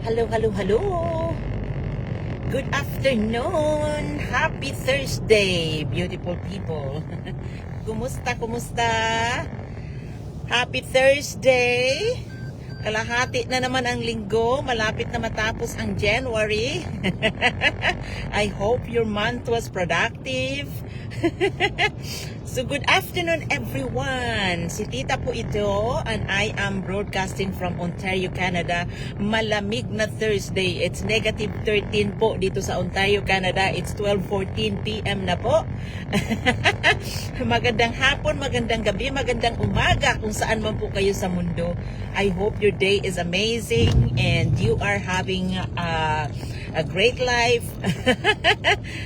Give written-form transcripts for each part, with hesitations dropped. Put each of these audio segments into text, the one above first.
Hello, hello, hello. Good afternoon. Happy Thursday, beautiful people. Kumusta, kumusta? Happy Thursday. Kalahati na naman ang linggo. Malapit na matapos ang January. I hope your month was productive. So good afternoon everyone. Si Tita po ito and I am broadcasting from Ontario, Canada. Malamig na Thursday. It's negative 13 po dito sa Ontario, Canada. It's 12:14 PM na po. Magandang hapon, magandang gabi, magandang umaga kung saan man po kayo sa mundo. I hope your day is amazing and you are having a great life.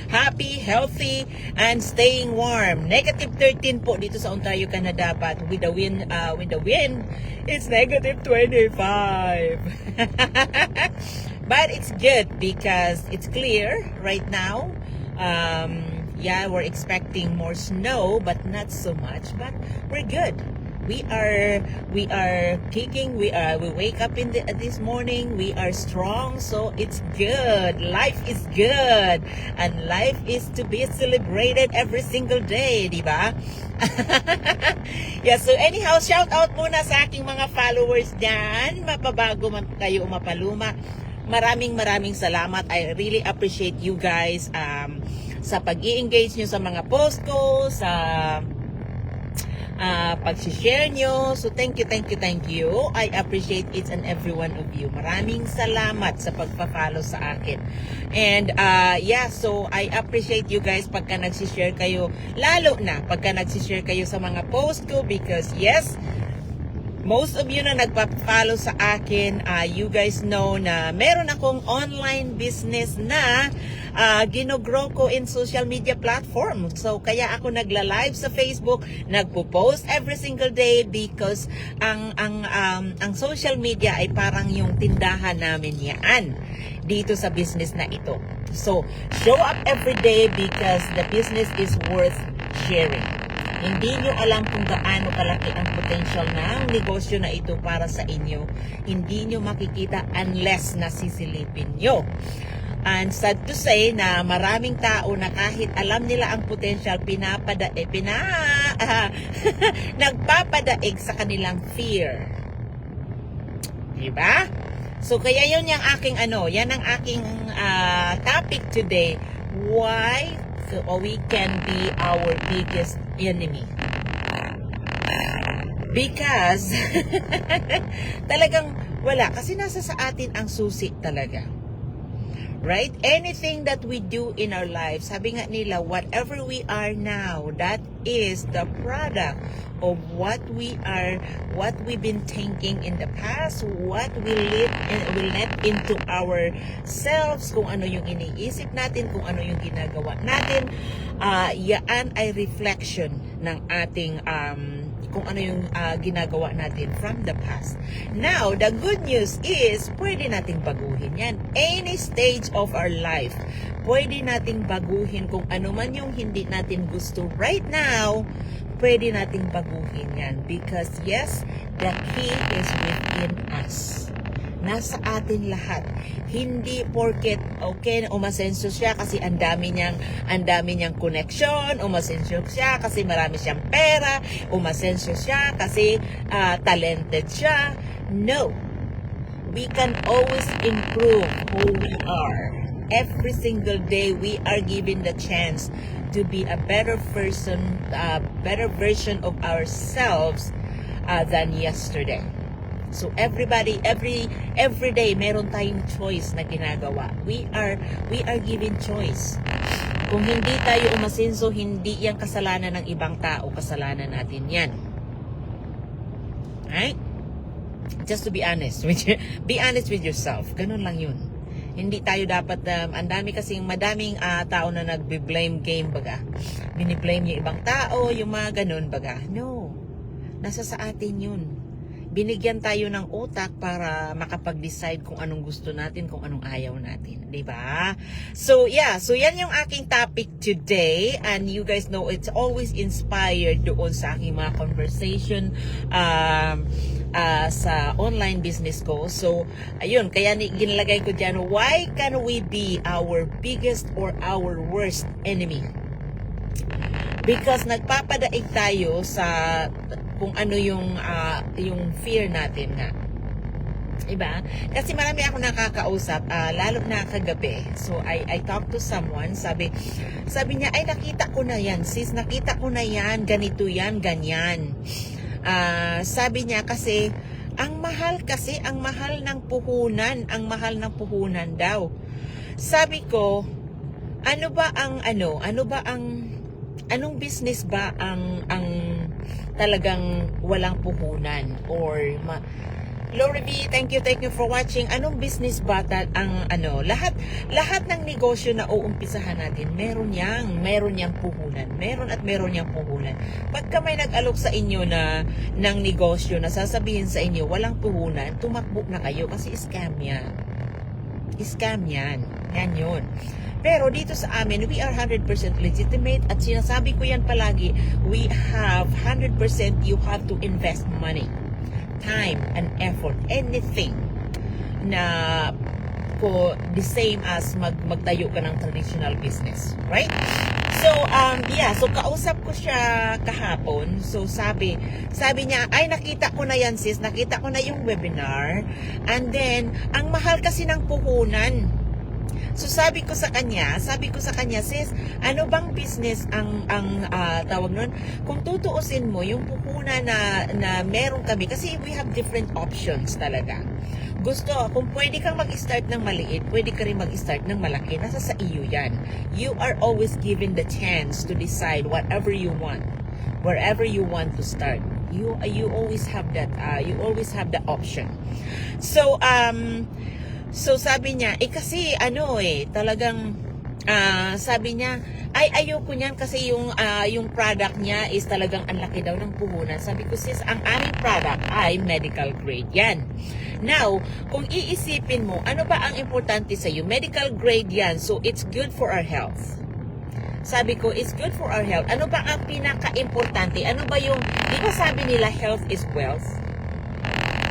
Happy, healthy, and staying warm. Negative 13 po dito sa Ontario, Canada, but with the wind, it's negative 25. But it's good because it's clear right now. Yeah, we're expecting more snow, but not so much. But we're good. We are kicking. We wake up this morning. We are strong, so it's good. Life is good, and life is to be celebrated every single day, di ba? Yeah. So anyhow, shout out muna sa aking mga followers diyan. Mapabago man kayo o mapaluma. Maraming salamat. I really appreciate you guys sa pag-i-engage nyo sa mga post ko, sa pag-share nyo. So thank you. I appreciate each and every one of you. Maraming salamat sa pagpa-follow sa akin. And yeah, so I appreciate you guys pagka nagsishare kayo, lalo na pagka nagsishare kayo sa mga post ko, because yes, most of you na nagpa-follow sa akin, you guys know na meron akong online business na ginogrow ko in social media platform. So kaya ako nagla-live sa Facebook, nagpo-post every single day because ang social media ay parang yung tindahan namin yan dito sa business na ito. So show up every day because the business is worth sharing. Hindi nyo alam kung gaano kalaki ang potential ng negosyo na ito para sa inyo. Hindi nyo makikita unless nasisilipin nyo. And sad to say na maraming tao na kahit alam nila ang potential, nagpapadaig sa kanilang fear. Diba? So kaya yun yung aking yan ang aking topic today. Why we can be our biggest enemy. Because talagang wala, kasi nasa sa atin ang susi talaga. Right? Anything that we do in our lives, sabi nga nila, whatever we are now, that is the product of what we've been thinking in the past, what we let into ourselves, kung ano yung iniisip natin, kung ano yung ginagawa natin. Yan ay reflection ng ating kung ano yung ginagawa natin from the past. Now, the good news is, pwede nating baguhin yan. Any stage of our life, pwede nating baguhin kung ano man yung hindi natin gusto right now, pwede nating baguhin yan. Because yes, the key is within us. Nasa atin lahat. Hindi porket okay umasenso siya kasi ang dami niyang connection, umasenso siya kasi marami siyang pera, umasenso siya kasi talented siya. No. We can always improve who we are. Every single day we are given the chance to be a better person, better version of ourselves than yesterday. So everybody, every day meron tayong choice na ginagawa. We are given choice. Kung hindi tayo umasenso, hindi yan kasalanan ng ibang tao, kasalanan natin yan. Right? Just to be honest with you, be honest with yourself. Ganun lang yun. Hindi tayo dapat, madaming tao na nagbe-blame game baga. Biniblame yung ibang tao, yung mga ganun baga. No. Nasa sa atin yun. Binigyan tayo ng utak para makapag-decide kung anong gusto natin, kung anong ayaw natin, 'di ba? So yeah, so yan yung aking topic today, and you guys know it's always inspired doon sa aking mga conversation sa online business ko. So, ayun, kaya ginalagay ko dyan, why can we be our biggest or our worst enemy? Because nagpapadaig tayo sa kung ano yung fear natin nga. Iba? Kasi marami ako nakakausap, lalo na kagabi. So, I talked to someone, sabi niya, ay nakita ko na yan, sis, nakita ko na yan, ganito yan, ganyan. Sabi niya kasi, ang mahal ng puhunan daw. Sabi ko, anong business ba ang talagang walang puhunan? Or Lori B, thank you for watching. Anong business ba lahat ng negosyo na uumpisahan natin, meron yang puhunan. Meron yang puhunan. Pagka may nag-alok sa inyo ng negosyo na sasabihin sa inyo walang puhunan, tumakbo na kayo kasi scam yan. Scam yan. Yan yun. Pero dito sa amin, we are 100% legitimate at sinasabi ko yan palagi, we have 100% you have to invest money, time and effort, anything na the same as magtayo ka ng traditional business, right? So, so kausap ko siya kahapon. So, sabi niya, ay nakita ko na yan sis, nakita ko na yung webinar. And then, ang mahal kasi ng puhunan. So sabi ko sa kanya, sis, ano bang business ang tawag nun? Kung tutuusin mo yung puhunan na meron kami, kasi we have different options talaga. Kung pwede kang mag-start ng maliit, pwede ka rin mag-start ng malaki, nasa sa iyo yan. You are always given the chance to decide whatever you want, wherever you want to start. You always have that, you always have the option. So sabi niya, kasi talagang sabi niya, ay ayoko niyan kasi yung product niya is talagang ang laki daw ng puhunan. Sabi ko, sis, ang aming product ay medical grade yan. Now, kung iisipin mo, ano ba ang importante sa iyo? Medical grade yan, so it's good for our health. Sabi ko, it's good for our health. Ano ba ang pinaka-importante? Ano ba yung, di ba sabi nila health is wealth?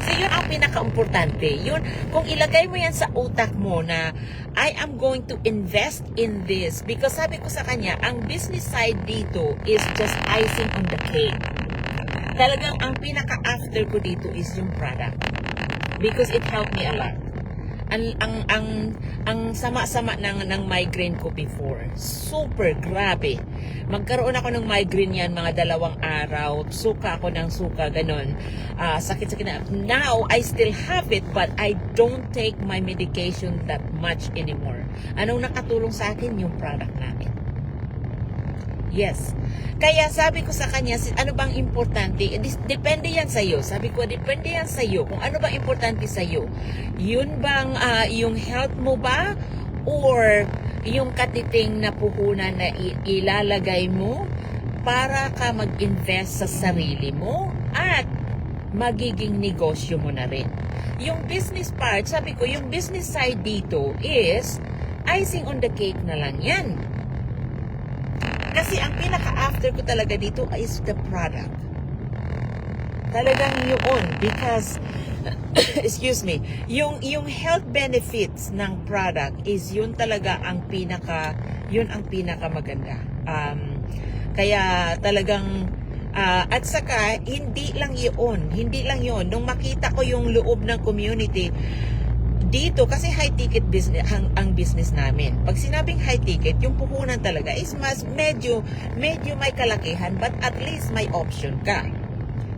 So, yun ang pinaka-importante. Yun, kung ilagay mo yan sa utak mo na, I am going to invest in this. Because sabi ko sa kanya, ang business side dito is just icing on the cake. Talagang ang pinaka-after ko dito is yung product. Because it helped me a lot. Ang sama-sama ng migraine ko before. Super, grabe. Magkaroon ako ng migraine yan, mga 2 araw. Suka ako ng suka, ganun. Sakit-sakit na. Now, I still have it, but I don't take my medication that much anymore. Anong nakatulong sa akin? Yung product namin. Yes. Kaya sabi ko sa kanya, ano bang importante? Depende yan sa'yo. Sabi ko, depende yan sa'yo. Kung ano bang importante sa'yo. Yun bang yung health mo ba? Or yung katiting na puhunan na ilalagay mo para ka mag-invest sa sarili mo at magiging negosyo mo na rin. Yung business part, sabi ko, yung business side dito is icing on the cake na lang yan. Kasi ang pinaka-after ko talaga dito is the product. Talagang yun. Because, excuse me, yung health benefits ng product is yun talaga ang pinaka maganda. Kaya talagang, at saka, hindi lang yun. Nung makita ko yung loob ng community, dito, kasi high ticket business ang business namin. Pag sinabing high ticket, yung puhunan talaga is medyo may kalakihan, but at least may option ka.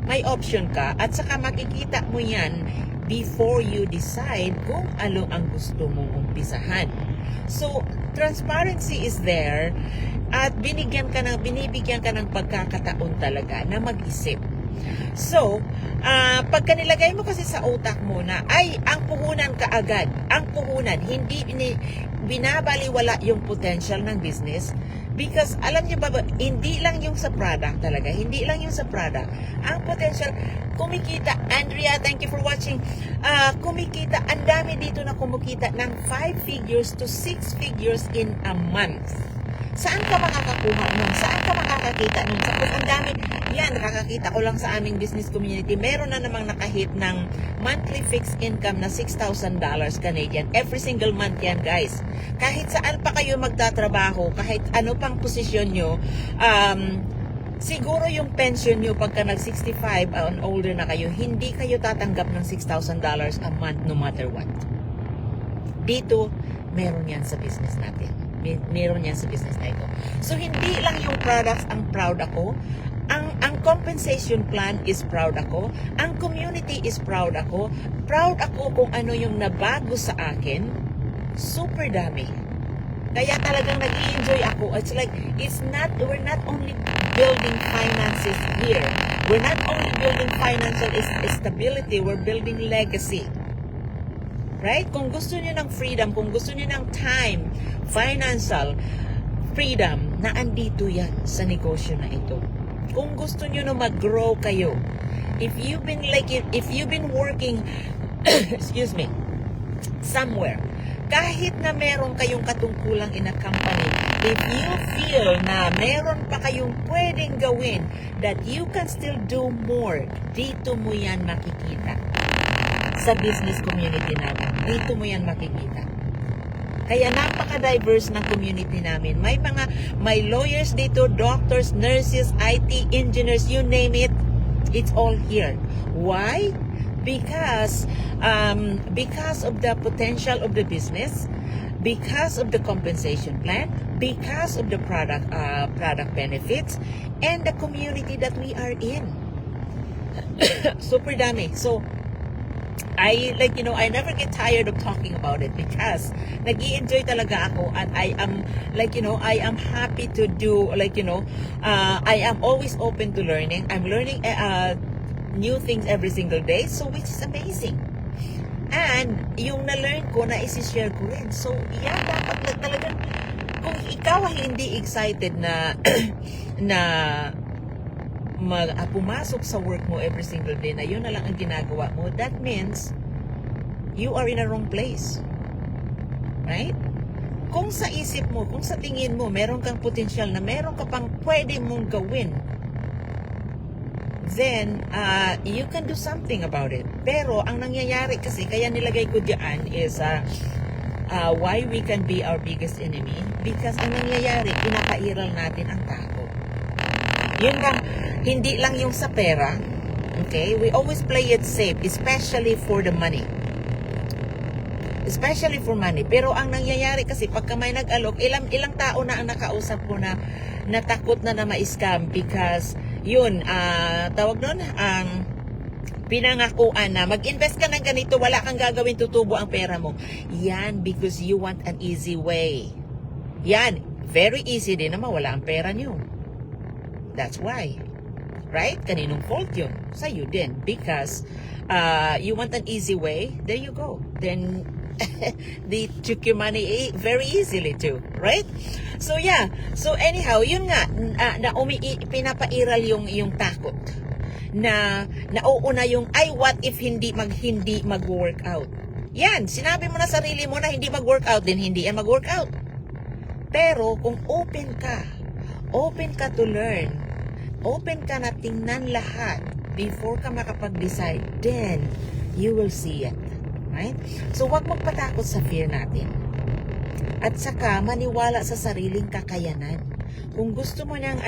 May option ka at saka makikita mo yan before you decide kung ano ang gusto mong umpisahan. So, transparency is there at binibigyan ka ng pagkakataon talaga na mag-isip. So, pagka nilagay mo kasi sa utak mo na, ay, ang puhunan kaagad, hindi binabaliwala yung potential ng business. Because, alam niyo ba, hindi lang yung sa product talaga, ang potential, kumikita, Andrea, thank you for watching, kumikita, ang dami dito na kumikita ng 5 figures to 6 figures in a month. Saan ka makakakuha nun? Saan ka makakakita nun? Sapos ang dami, yan, nakakakita ko lang sa aming business community, meron na namang nakahit ng monthly fixed income na $6,000 Canadian. Every single month yan, guys. Kahit saan pa kayo magtatrabaho, kahit ano pang posisyon nyo, siguro yung pension nyo pagka nag-65 and older na kayo, hindi kayo tatanggap ng $6,000 a month no matter what. Dito, meron yan sa business natin. Meron yan sa business na ito. So, hindi lang yung products ang proud ako. Ang compensation plan is proud ako. Ang community is proud ako. Proud ako kung ano yung nabago sa akin. Super dami. Kaya talagang nag-i-enjoy ako. It's like, we're not only building finances here. We're not only building financial stability, we're building legacy. Right? Kung gusto niyo ng freedom, kung gusto niyo ng time, financial freedom, na andito yan sa negosyo na ito. Kung gusto niyo na mag-grow kayo, if you've been working, excuse me, somewhere, kahit na meron kayong katungkulang in a company, if you feel na meron pa kayong pwedeng gawin, that you can still do more, dito mo yan makikita. Sa business community namin. Dito mo yan makikita. Kaya napaka-diverse ng community namin. May lawyers dito, doctors, nurses, IT, engineers, you name it. It's all here. Why? Because of the potential of the business, because of the compensation plan, because of the product benefits, and the community that we are in. Super dami. So, I never get tired of talking about it because nag-i-enjoy talaga ako, and I am happy to do, I am always open to learning. I'm learning new things every single day, so which is amazing. And yung na-learn ko, na isi-share ko rin. So, yeah, dapat talaga, kung ikaw ay hindi excited na pumasok sa work mo every single day, na yun na lang ang ginagawa mo, that means you are in a wrong place. Right? Kung sa isip mo, kung sa tingin mo, meron kang potential na meron ka pang pwede mong gawin, then you can do something about it. Pero ang nangyayari kasi, kaya nilagay ko diyan is why we can be our biggest enemy, because ang nangyayari, pinapairal natin ang takot. Yun lang, hindi lang yung sa pera. Okay? We always play it safe, especially for the money. Especially for money. Pero ang nangyayari kasi, pagka may nag-alok, ilang tao na ang nakausap ko na natakot na ma-scam because yun, tawag nun, ang pinangakuan na mag-invest ka ng ganito, wala kang gagawin, tutubo ang pera mo. Yan, because you want an easy way. Yan, very easy din na mawala ang pera nyo. That's why. Right? Kaninong fault yun? Sa'yo din. Because you want an easy way, there you go. Then, they took your money very easily too. Right? So, yeah. So, anyhow, yun nga, pinapairal yung takot. Na nauuna yung, what if hindi mag-work out? Yan, sinabi mo na sarili mo na hindi mag-work out, then hindi yan mag-work out. Pero, kung open ka to learn, open ka na tingnan lahat before ka makapag-decide, then you will see it. Right? So, huwag magpatakot sa fear natin. At saka, maniwala sa sariling kakayanan. Kung gusto mo ng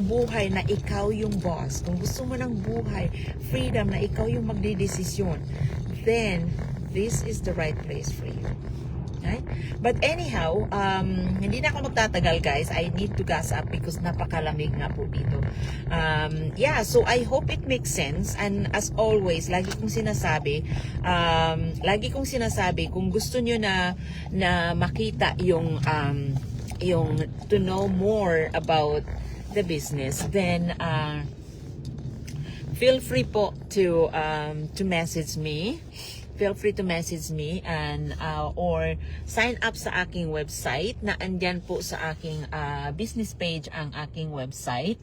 buhay na ikaw yung boss, kung gusto mo ng buhay, freedom na ikaw yung magdidesisyon, then this is the right place for you. Right? But anyhow, hindi na ako magtatagal, guys. I need to gas up because napakalamig nga po dito. Yeah, so I hope it makes sense. And as always, lagi kong sinasabi, kung gusto nyo na makita yung to know more about the business, then feel free po to message me. Feel free to message me and or sign up sa aking website, na andyan po sa aking business page ang aking website.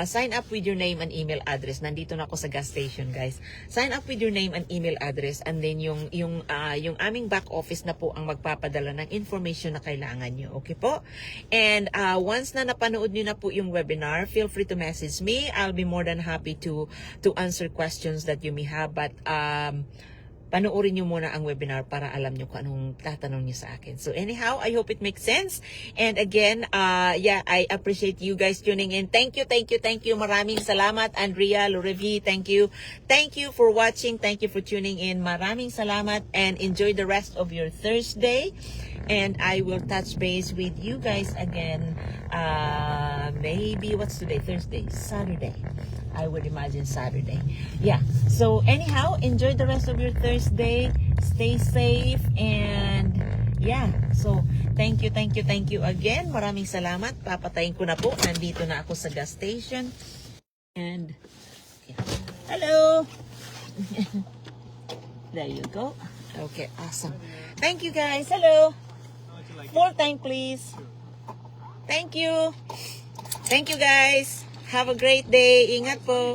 sign up with your name and email address. Nandito na ako sa gas station, guys. Sign up with your name and email address, and then yung aming back office na po ang magpapadala ng information na kailangan nyo. Okay po? And once na napanood nyo na po yung webinar, feel free to message me. I'll be more than happy to answer questions that you may have. But panoorin nyo muna ang webinar para alam nyo kung anong tatanong nyo sa akin. So anyhow, I hope it makes sense. And again, yeah, I appreciate you guys tuning in. Thank you. Maraming salamat, Andrea, Lorevi. Thank you. Thank you for watching. Thank you for tuning in. Maraming salamat, and enjoy the rest of your Thursday. And I will touch base with you guys again. Maybe, what's today? Thursday? Saturday. I would imagine Saturday. Yeah. So anyhow, enjoy the rest of your Thursday. Stay safe, and yeah. So thank you again. Maraming salamat. Papatayin ko na po. Nandito na ako sa gas station. And yeah. Hello. There you go. Okay, awesome. Thank you guys. Hello. Full time, please. Thank you. Thank you guys. Have a great day. Ingat po.